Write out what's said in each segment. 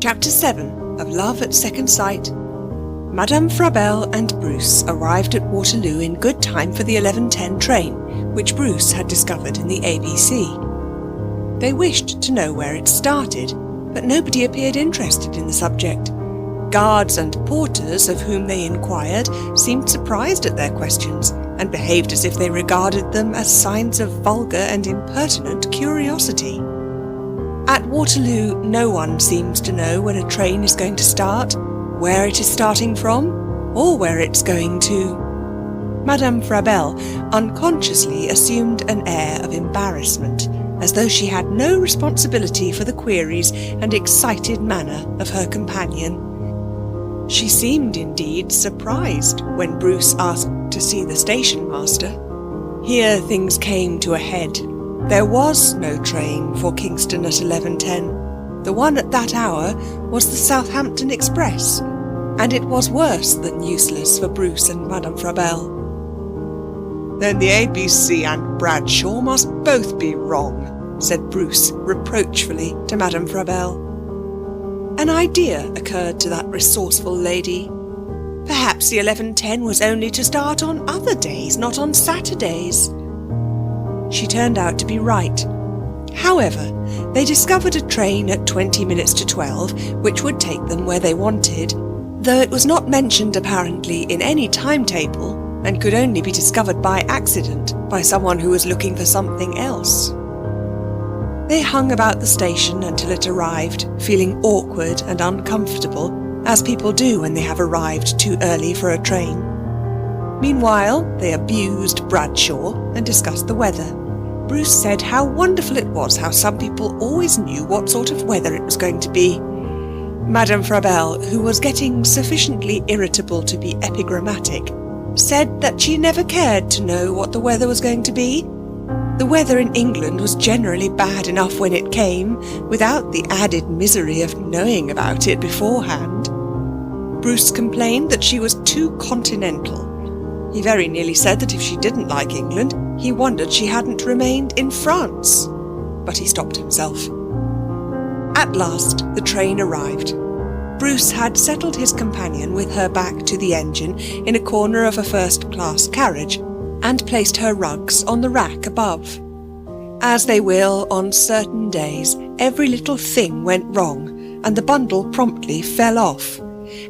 Chapter 7 of Love at Second Sight. Madame Frabelle and Bruce arrived at Waterloo in good time for the 11:10 train, which Bruce had discovered in the ABC. They wished to know where it started, but nobody appeared interested in the subject. Guards and porters, of whom they inquired, seemed surprised at their questions, and behaved as if they regarded them as signs of vulgar and impertinent curiosity. At Waterloo, no one seems to know when a train is going to start, where it is starting from, or where it's going to. Madame Frabelle unconsciously assumed an air of embarrassment, as though she had no responsibility for the queries and excited manner of her companion. She seemed indeed surprised when Bruce asked to see the station master. Here things came to a head. There was no train for Kingston at 11:10. The one at that hour was the Southampton Express, and it was worse than useless for Bruce and Madame Frabelle. "Then the ABC and Bradshaw must both be wrong," said Bruce reproachfully to Madame Frabelle. An idea occurred to that resourceful lady. Perhaps the 11:10 was only to start on other days, not on Saturdays. She turned out to be right. However, they discovered a train at 20 minutes to 12, which would take them where they wanted, though it was not mentioned apparently in any timetable, and could only be discovered by accident by someone who was looking for something else. They hung about the station until it arrived, feeling awkward and uncomfortable, as people do when they have arrived too early for a train. Meanwhile, they abused Bradshaw and discussed the weather. Bruce said how wonderful it was how some people always knew what sort of weather it was going to be. Madame Frabelle, who was getting sufficiently irritable to be epigrammatic, said that she never cared to know what the weather was going to be. The weather in England was generally bad enough when it came, without the added misery of knowing about it beforehand. Bruce complained that she was too continental. He very nearly said that if she didn't like England, he wondered she hadn't remained in France. But he stopped himself. At last, the train arrived. Bruce had settled his companion with her back to the engine in a corner of a first-class carriage, and placed her rugs on the rack above. As they will on certain days, every little thing went wrong, and the bundle promptly fell off.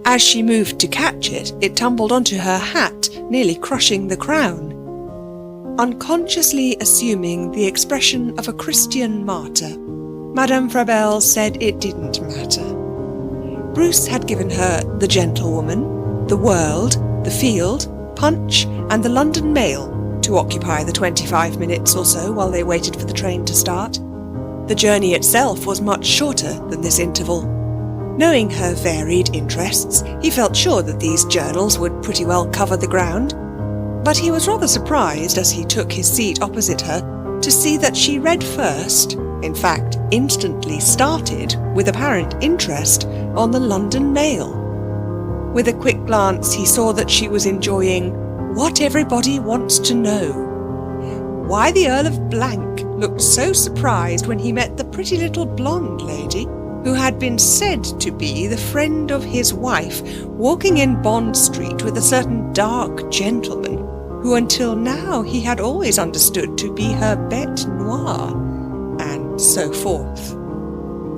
As she moved to catch it, it tumbled onto her hat, nearly crushing the crown. Unconsciously assuming the expression of a Christian martyr, Madame Frabelle said it didn't matter. Bruce had given her The Gentlewoman, The World, The Field, Punch, and the London Mail to occupy the 25 minutes or so while they waited for the train to start. The journey itself was much shorter than this interval. Knowing her varied interests, he felt sure that these journals would pretty well cover the ground, but he was rather surprised as he took his seat opposite her to see that she read first, in fact instantly started, with apparent interest, on the London Mail. With a quick glance he saw that she was enjoying What Everybody Wants to Know. Why the Earl of Blank looked so surprised when he met the pretty little blonde lady who had been said to be the friend of his wife, walking in Bond Street with a certain dark gentleman who until now he had always understood to be her bête noire, and so forth.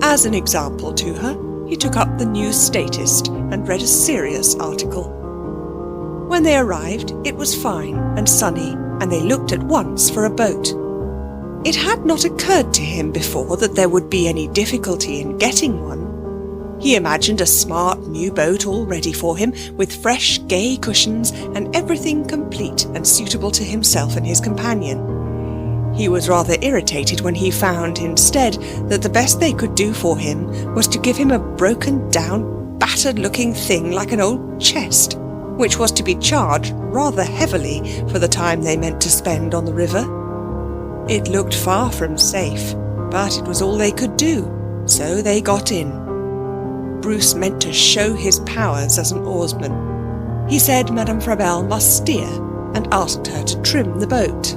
As an example to her, he took up the New Statist and read a serious article. When they arrived, it was fine and sunny, and they looked at once for a boat. It had not occurred to him before that there would be any difficulty in getting one. He imagined a smart new boat all ready for him, with fresh, gay cushions and everything complete and suitable to himself and his companion. He was rather irritated when he found, instead, that the best they could do for him was to give him a broken-down, battered-looking thing like an old chest, which was to be charged rather heavily for the time they meant to spend on the river. It looked far from safe, but it was all they could do, so they got in. Bruce meant to show his powers as an oarsman. He said Madame Frabelle must steer, and asked her to trim the boat.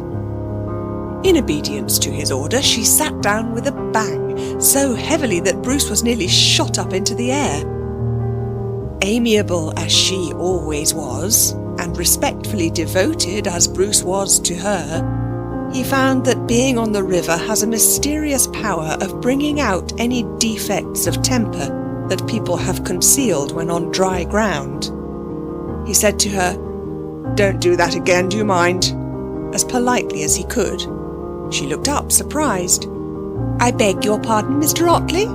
In obedience to his order, she sat down with a bang, so heavily that Bruce was nearly shot up into the air. Amiable as she always was, and respectfully devoted as Bruce was to her, he found that being on the river has a mysterious power of bringing out any defects of temper that people have concealed when on dry ground. He said to her, "Don't do that again, do you mind?" as politely as he could. She looked up, surprised. "I beg your pardon, Mr. Otley?"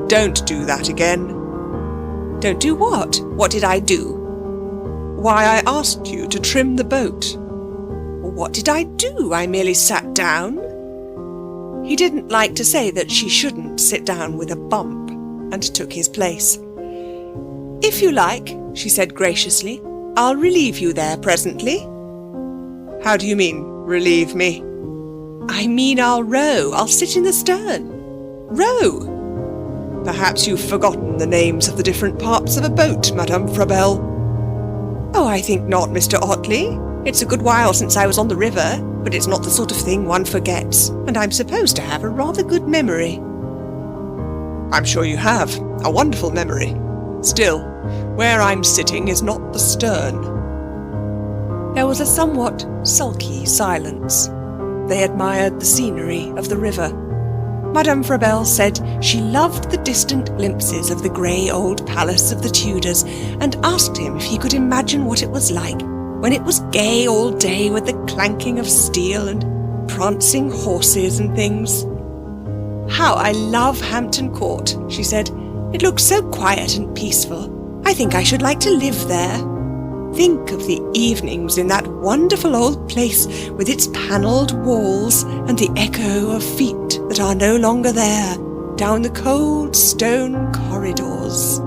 "Don't do that again." "Don't do what? What did I do?" "Why, I asked you to trim the boat." "What did I do? I merely sat down." He didn't like to say that she shouldn't sit down with a bump, and took his place. "If you like," she said graciously, "I'll relieve you there presently." "How do you mean, relieve me?" "I mean I'll row. I'll sit in the stern. Row." "Perhaps you've forgotten the names of the different parts of a boat, Madame Frabelle." "Oh, I think not, Mr. Otley. It's a good while since I was on the river, but it's not the sort of thing one forgets, and I'm supposed to have a rather good memory." "I'm sure you have. A wonderful memory. Still, where I'm sitting is not the stern." There was a somewhat sulky silence. They admired the scenery of the river. Madame Frabelle said she loved the distant glimpses of the grey old palace of the Tudors, and asked him if he could imagine what it was like when it was gay all day with the clanking of steel and prancing horses and things. "How I love Hampton Court," she said. "It looks so quiet and peaceful. I think I should like to live there. Think of the evenings in that wonderful old place with its panelled walls and the echo of feet that are no longer there, down the cold stone corridors."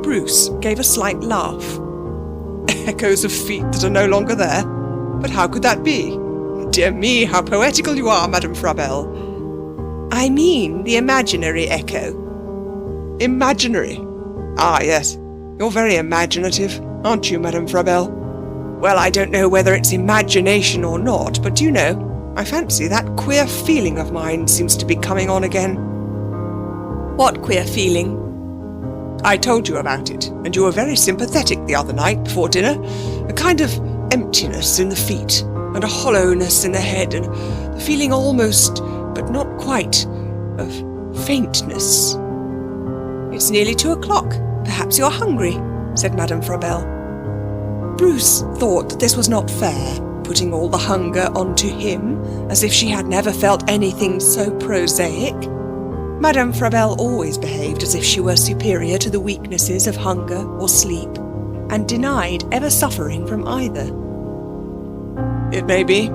Bruce gave a slight laugh. "Echoes of feet that are no longer there? But how could that be? Dear me, how poetical you are, Madame Frabelle." "I mean the imaginary echo." "Imaginary? Ah, yes. You're very imaginative, aren't you, Madame Frabelle? Well, I don't know whether it's imagination or not, but do you know, I fancy that queer feeling of mine seems to be coming on again." "What queer feeling?" "I told you about it, and you were very sympathetic the other night before dinner. A kind of emptiness in the feet, and a hollowness in the head, and the feeling almost, but not quite, of faintness." "It's nearly 2:00. Perhaps you're hungry," said Madame Frabelle. Bruce thought that this was not fair, putting all the hunger onto him, as if she had never felt anything so prosaic. Madame Frabelle always behaved as if she were superior to the weaknesses of hunger or sleep, and denied ever suffering from either. "It may be.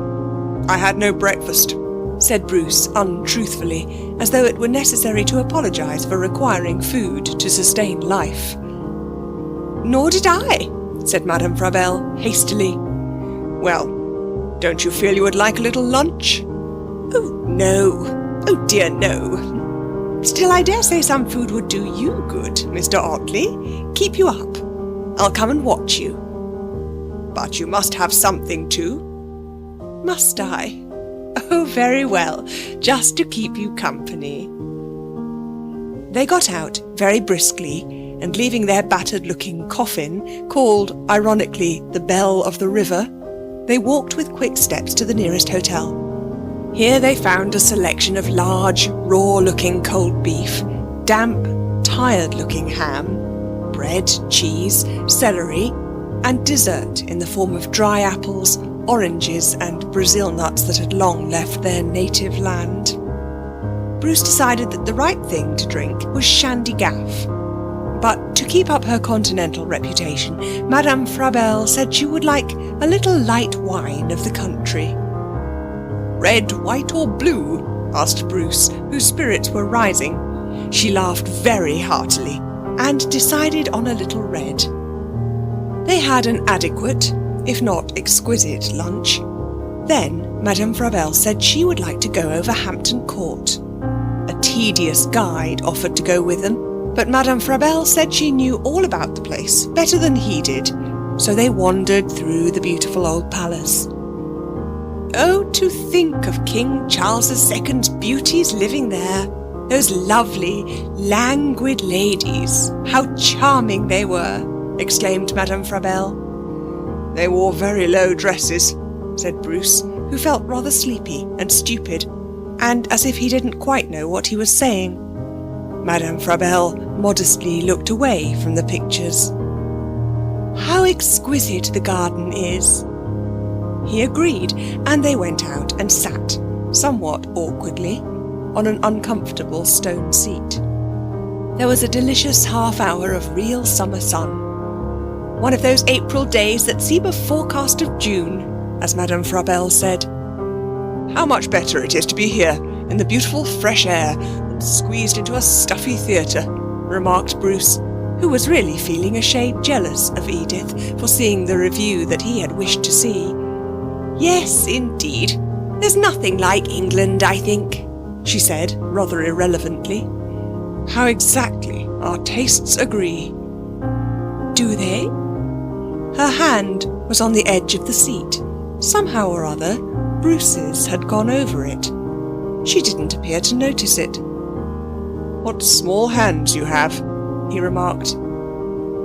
I had no breakfast," said Bruce untruthfully, as though it were necessary to apologise for requiring food to sustain life. "Nor did I," said Madame Frabelle hastily. "Well, don't you feel you would like a little lunch?" "Oh, no. Oh, dear, no. Still, I dare say some food would do you good, Mr. Otley. Keep you up. I'll come and watch you." "But you must have something too." "Must I? Oh, very well. Just to keep you company." They got out very briskly, and leaving their battered-looking coffin, called, ironically, the Belle of the River, they walked with quick steps to the nearest hotel. Here they found a selection of large, raw-looking cold beef, damp, tired-looking ham, bread, cheese, celery, and dessert in the form of dry apples, oranges, and Brazil nuts that had long left their native land. Bruce decided that the right thing to drink was shandy gaff. But to keep up her continental reputation, Madame Frabelle said she would like a little light wine of the country. "Red, white, or blue?" asked Bruce, whose spirits were rising. She laughed very heartily, and decided on a little red. They had an adequate, if not exquisite, lunch. Then Madame Frabelle said she would like to go over Hampton Court. A tedious guide offered to go with them, but Madame Frabelle said she knew all about the place, better than he did, so they wandered through the beautiful old palace. Oh, to think of King Charles II's beauties living there. Those lovely, languid ladies. How charming they were, exclaimed Madame Frabelle. They wore very low dresses, said Bruce, who felt rather sleepy and stupid, and as if he didn't quite know what he was saying. Madame Frabelle modestly looked away from the pictures. How exquisite the garden is. He agreed, and they went out and sat, somewhat awkwardly, on an uncomfortable stone seat. There was a delicious half-hour of real summer sun. One of those April days that seem a forecast of June, as Madame Frabelle said. How much better it is to be here, in the beautiful fresh air, than squeezed into a stuffy theatre, remarked Bruce, who was really feeling a shade jealous of Edith for seeing the review that he had wished to see. Yes, indeed. There's nothing like England, I think, she said, rather irrelevantly. How exactly our tastes agree. Do they? Her hand was on the edge of the seat. Somehow or other, Bruce's had gone over it. She didn't appear to notice it. What small hands you have, he remarked.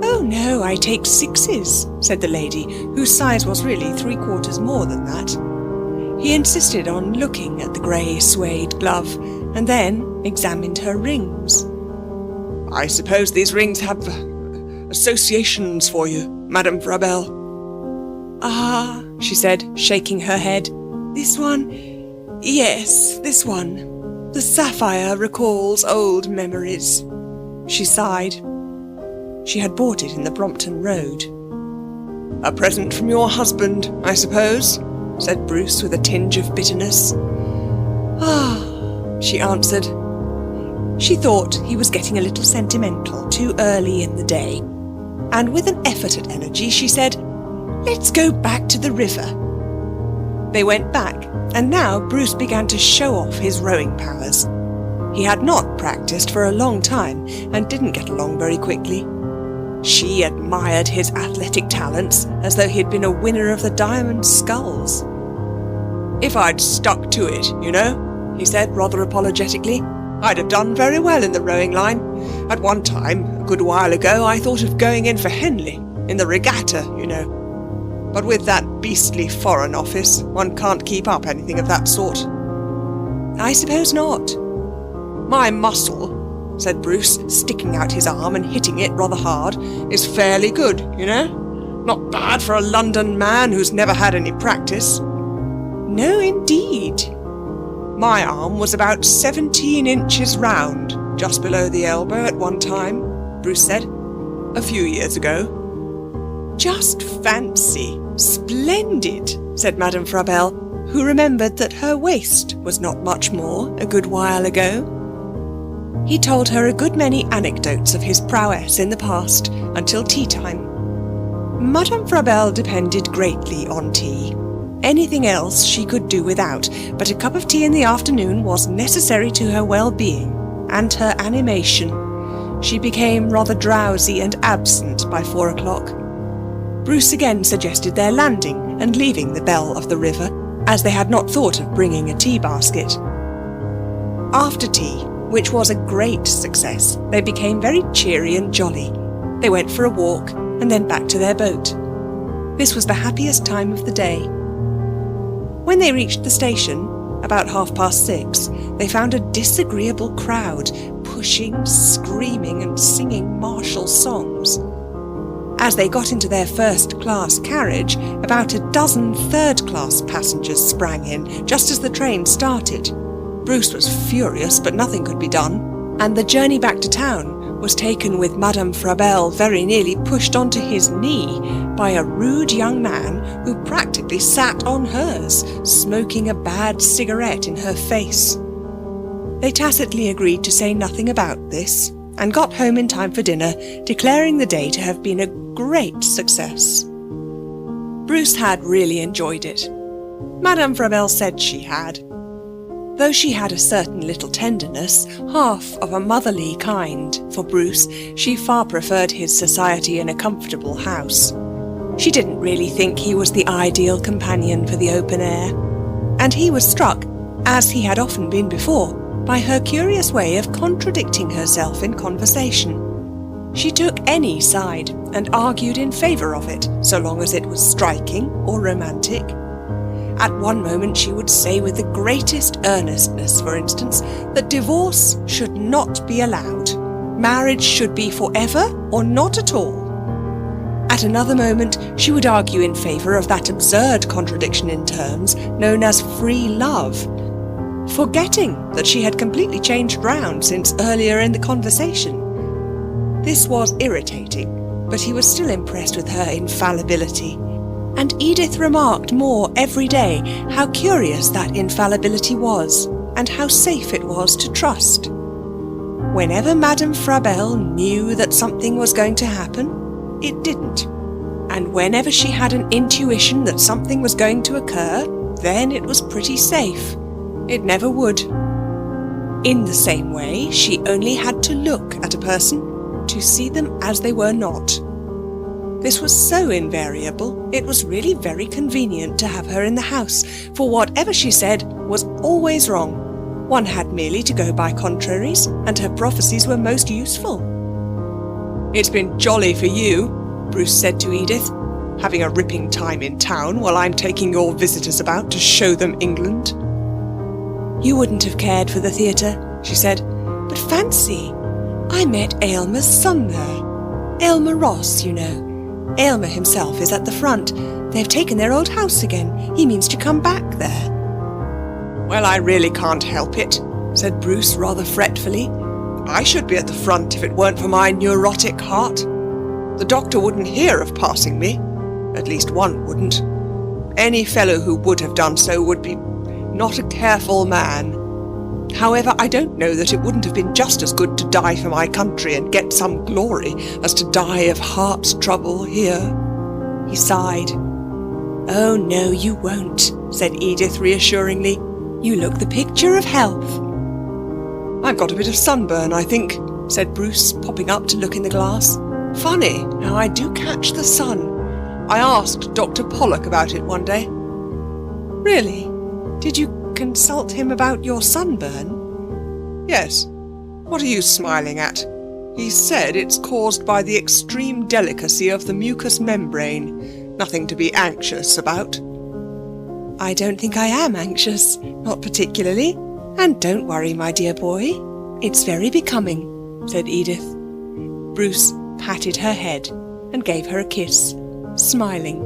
Oh no, I take 6s, said the lady, whose size was really 3/4 more than that. He insisted on looking at the grey suede glove, and then examined her rings. I suppose these rings have associations for you, Madame Frabelle. Ah, she said, shaking her head. This one? Yes, this one. The sapphire recalls old memories. She sighed. She had bought it in the Brompton Road. A present from your husband, I suppose, said Bruce with a tinge of bitterness. Ah, she answered. She thought he was getting a little sentimental too early in the day, and with an effort at energy she said, Let's go back to the river. They went back, and now Bruce began to show off his rowing powers. He had not practised for a long time and didn't get along very quickly. She admired his athletic talents as though he had been a winner of the Diamond Sculls. If I'd stuck to it, you know, he said rather apologetically, I'd have done very well in the rowing line. At one time, a good while ago, I thought of going in for Henley, in the regatta, you know. But with that beastly Foreign Office, one can't keep up anything of that sort. I suppose not. My muscle, said Bruce, sticking out his arm and hitting it rather hard, is fairly good, you know. Not bad for a London man who's never had any practice. No, indeed. My arm was about 17 inches round, just below the elbow at one time, Bruce said, a few years ago. Just fancy. Splendid, said Madame Frabelle, who remembered that her waist was not much more a good while ago. He told her a good many anecdotes of his prowess in the past until tea time. Madame Frabelle depended greatly on tea. Anything else she could do without, but a cup of tea in the afternoon was necessary to her well-being and her animation. She became rather drowsy and absent by 4 o'clock. Bruce again suggested their landing and leaving the belle of the river, as they had not thought of bringing a tea basket. After tea, which was a great success, they became very cheery and jolly. They went for a walk and then back to their boat. This was the happiest time of the day. When they reached the station, about 6:30, they found a disagreeable crowd, pushing, screaming and singing martial songs. As they got into their first-class carriage, about a dozen third-class passengers sprang in, just as the train started. Bruce was furious, but nothing could be done, and the journey back to town was taken with Madame Frabelle very nearly pushed onto his knee by a rude young man who practically sat on hers, smoking a bad cigarette in her face. They tacitly agreed to say nothing about this, and got home in time for dinner, declaring the day to have been a great success. Bruce had really enjoyed it. Madame Frabelle said she had. Though she had a certain little tenderness, half of a motherly kind, for Bruce, she far preferred his society in a comfortable house. She didn't really think he was the ideal companion for the open air. and he was struck, as he had often been before, by her curious way of contradicting herself in conversation. She took any side and argued in favour of it, so long as it was striking or romantic. At one moment she would say with the greatest earnestness, for instance, that divorce should not be allowed. Marriage should be forever or not at all. At another moment she would argue in favour of that absurd contradiction in terms known as free love, forgetting that she had completely changed round since earlier in the conversation. This was irritating, but he was still impressed with her infallibility, and Edith remarked more every day how curious that infallibility was, and how safe it was to trust. Whenever Madame Frabelle knew that something was going to happen, it didn't, and whenever she had an intuition that something was going to occur, then it was pretty safe. It never would. In the same way, she only had to look at a person to see them as they were not. This was so invariable, it was really very convenient to have her in the house, for whatever she said was always wrong. One had merely to go by contraries, and her prophecies were most useful. "It's been jolly for you," Bruce said to Edith, "having a ripping time in town while I'm taking your visitors about to show them England." "You wouldn't have cared for the theatre," she said, "but fancy, I met Aylmer's son there. Aylmer Ross, you know. Aylmer himself is at the front. They've taken their old house again. He means to come back there." "Well, I really can't help it," said Bruce rather fretfully. "I should be at the front if it weren't for my neurotic heart. The doctor wouldn't hear of passing me. At least one wouldn't. Any fellow who would have done so would be not a careful man. However, I don't know that it wouldn't have been just as good to die for my country and get some glory as to die of heart trouble here." He sighed. "Oh, no, you won't," said Edith reassuringly. "You look the picture of health." "I've got a bit of sunburn, I think," said Bruce, popping up to look in the glass. "Funny how I do catch the sun. I asked Dr. Pollock about it one day." "Really? Did you consult him about your sunburn?" "Yes. What are you smiling at? He said it's caused by the extreme delicacy of the mucous membrane. Nothing to be anxious about." "I don't think I am anxious, not particularly. And don't worry, my dear boy. It's very becoming," said Edith. Bruce patted her head and gave her a kiss, smiling.